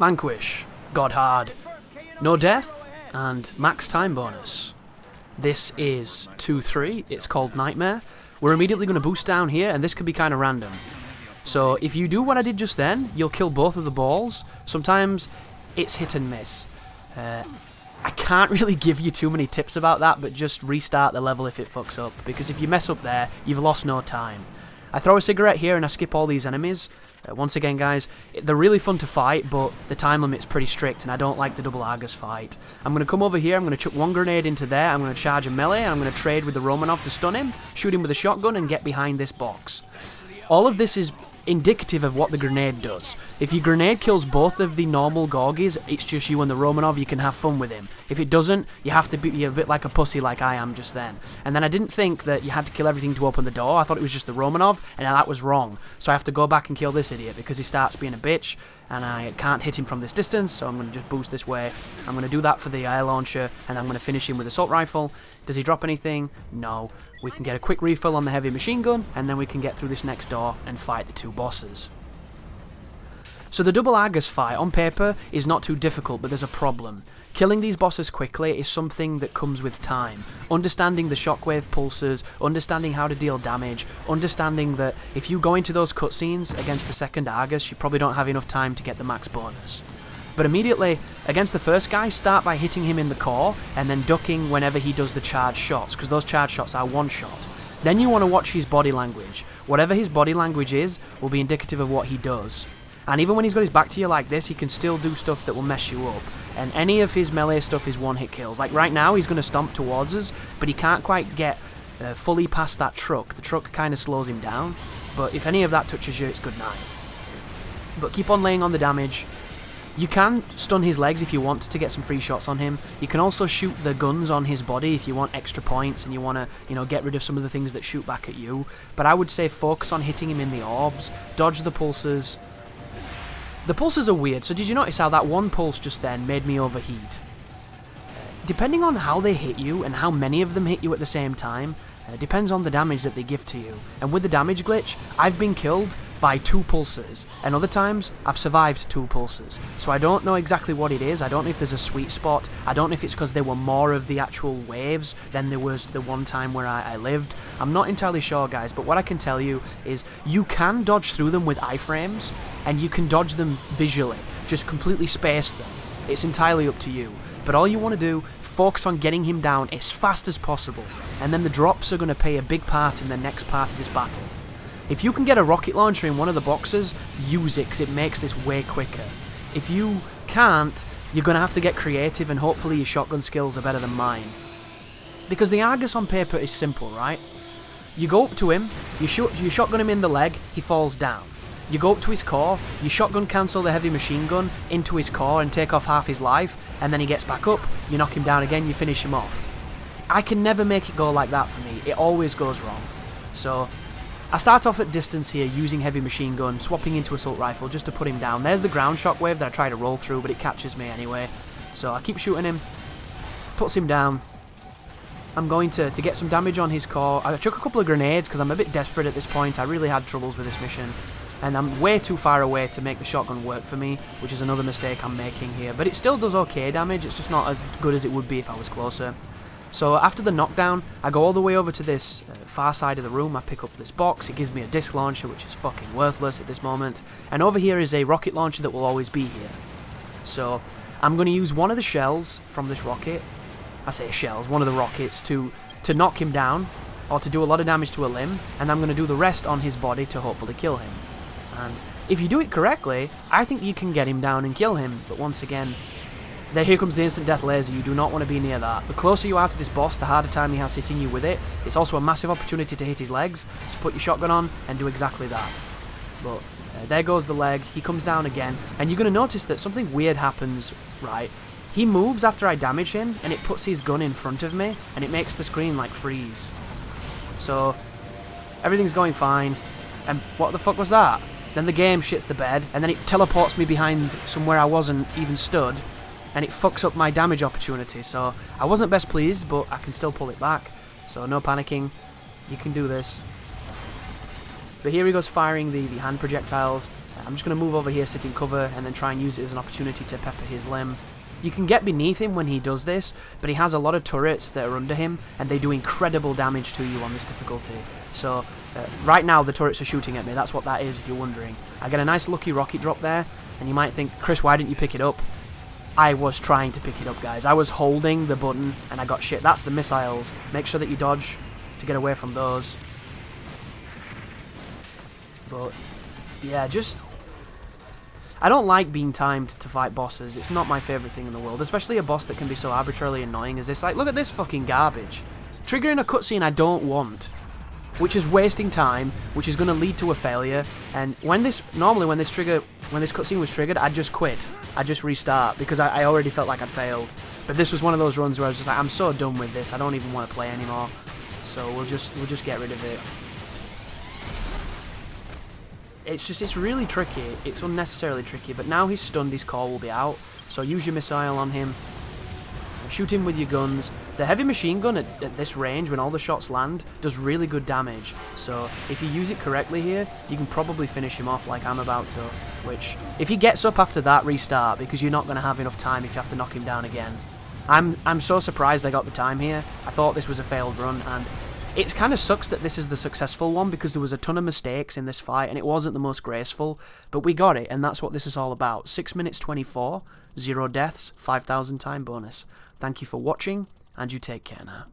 Vanquish, God Hard, no death, and max time bonus. This is 2-3, it's called Nightmare. We're immediately going to boost down here, and this can be kind of random. So if you do what I did just then, you'll kill both of the balls. Sometimes it's hit and miss. I can't really give you too many tips about that, but just restart the level if it fucks up, because if you mess up there, you've lost no time. I throw a cigarette here and I skip all these enemies. Once again, guys, they're really fun to fight, but the time limit's pretty strict, and I don't like the double Argus fight. I'm going to come over here, I'm going to chuck one grenade into there, I'm going to charge a melee, and I'm going to trade with the Romanov to stun him, shoot him with a shotgun, and get behind this box. All of this is indicative of what the grenade does. If your grenade kills both of the normal Gorgies, it's just you and the Romanov, you can have fun with him. If it doesn't, you have to be a bit like a pussy like I am just then. And then I didn't think that you had to kill everything to open the door, I thought it was just the Romanov, and that was wrong. So I have to go back and kill this idiot because he starts being a bitch, and I can't hit him from this distance, so I'm going to just boost this way. I'm going to do that for the air launcher, and I'm going to finish him with assault rifle. Does he drop anything? No. We can get a quick refill on the heavy machine gun, and then we can get through this next door and fight the two bosses. So the double Argus fight, on paper, is not too difficult, but there's a problem. Killing these bosses quickly is something that comes with time. Understanding the shockwave pulses, understanding how to deal damage, understanding that if you go into those cutscenes against the second Argus, you probably don't have enough time to get the max bonus. But immediately, against the first guy, start by hitting him in the core, and then ducking whenever he does the charge shots, because those charge shots are one shot. Then you want to watch his body language. Whatever his body language is, will be indicative of what he does. And even when he's got his back to you like this, he can still do stuff that will mess you up. And any of his melee stuff is one-hit kills. Like right now, he's going to stomp towards us, but he can't quite get fully past that truck. The truck kind of slows him down, but if any of that touches you, it's good night. But keep on laying on the damage. You can stun his legs if you want to get some free shots on him. You can also shoot the guns on his body if you want extra points and you want to, get rid of some of the things that shoot back at you. But I would say focus on hitting him in the orbs, dodge the pulses. The pulses are weird, so did you notice how that one pulse just then made me overheat? Depending on how they hit you and how many of them hit you at the same time, depends on the damage that they give to you. And with the damage glitch, I've been killed by 2 pulses, and other times I've survived 2 pulses. So I don't know exactly what it is, I don't know if there's a sweet spot, I don't know if it's because there were more of the actual waves than there was the one time where I lived. I'm not entirely sure, guys, but what I can tell you is you can dodge through them with iframes, and you can dodge them visually, just completely space them. It's entirely up to you. But all you want to do, focus on getting him down as fast as possible, and then the drops are going to play a big part in the next part of this battle. If you can get a rocket launcher in one of the boxes, use it, because it makes this way quicker. If you can't, you're going to have to get creative, and hopefully your shotgun skills are better than mine. Because the Argus on paper is simple, right? You go up to him, you shotgun him in the leg, he falls down. You go up to his core, you shotgun cancel the heavy machine gun into his core and take off half his life, and then he gets back up, you knock him down again, you finish him off. I can never make it go like that for me, it always goes wrong. So I start off at distance here using heavy machine gun, swapping into assault rifle just to put him down. There's the ground shockwave that I try to roll through, but it catches me anyway. So I keep shooting him, puts him down. I'm going to get some damage on his core. I chuck a couple of grenades because I'm a bit desperate at this point. I really had troubles with this mission. And I'm way too far away to make the shotgun work for me, which is another mistake I'm making here. But it still does okay damage, it's just not as good as it would be if I was closer. So after the knockdown, I go all the way over to this far side of the room, I pick up this box, it gives me a disc launcher, which is fucking worthless at this moment. And over here is a rocket launcher that will always be here. So I'm going to use one of the shells from this rocket, I say shells, one of the rockets, to knock him down, or to do a lot of damage to a limb, and I'm going to do the rest on his body to hopefully kill him. And if you do it correctly, I think you can get him down and kill him, but once again, here comes the instant death laser, you do not want to be near that. The closer you are to this boss, the harder time he has hitting you with it. It's also a massive opportunity to hit his legs, so put your shotgun on and do exactly that. But there goes the leg, he comes down again, and you're going to notice that something weird happens, right? He moves after I damage him, and it puts his gun in front of me, and it makes the screen like freeze. So everything's going fine, and what the fuck was that? Then the game shits the bed, and then it teleports me behind somewhere I wasn't even stood, and it fucks up my damage opportunity, so I wasn't best pleased, but I can still pull it back, so no panicking, you can do this. But here he goes firing the hand projectiles, I'm just going to move over here, sit in cover, and then try and use it as an opportunity to pepper his limb. You can get beneath him when he does this, but he has a lot of turrets that are under him, and they do incredible damage to you on this difficulty. So, right now the turrets are shooting at me, that's what that is if you're wondering. I get a nice lucky rocket drop there, and you might think, Chris, why didn't you pick it up? I was trying to pick it up, guys. I was holding the button, and I got shit. That's the missiles. Make sure that you dodge to get away from those. But, yeah, just... I don't like being timed to fight bosses. It's not my favourite thing in the world, especially a boss that can be so arbitrarily annoying as this. Like, look at this fucking garbage. Triggering a cutscene I don't want, which is wasting time, which is going to lead to a failure. And normally when this cutscene was triggered, I'd just quit. I'd just restart because I already felt like I'd failed. But this was one of those runs where I was just like, I'm so done with this. I don't even want to play anymore. So we'll just get rid of it. It's really tricky. It's unnecessarily tricky, but now he's stunned, his core will be out. So use your missile on him. Shoot him with your guns. The heavy machine gun at this range, when all the shots land, does really good damage. So if you use it correctly here, you can probably finish him off like I'm about to. Which, if he gets up after that, restart, because you're not going to have enough time if you have to knock him down again. I'm so surprised I got the time here. I thought this was a failed run, and it kind of sucks that this is the successful one because there was a ton of mistakes in this fight and it wasn't the most graceful, but we got it, and that's what this is all about. 6 minutes 24, 0 deaths, 5,000 time bonus. Thank you for watching, and you take care now.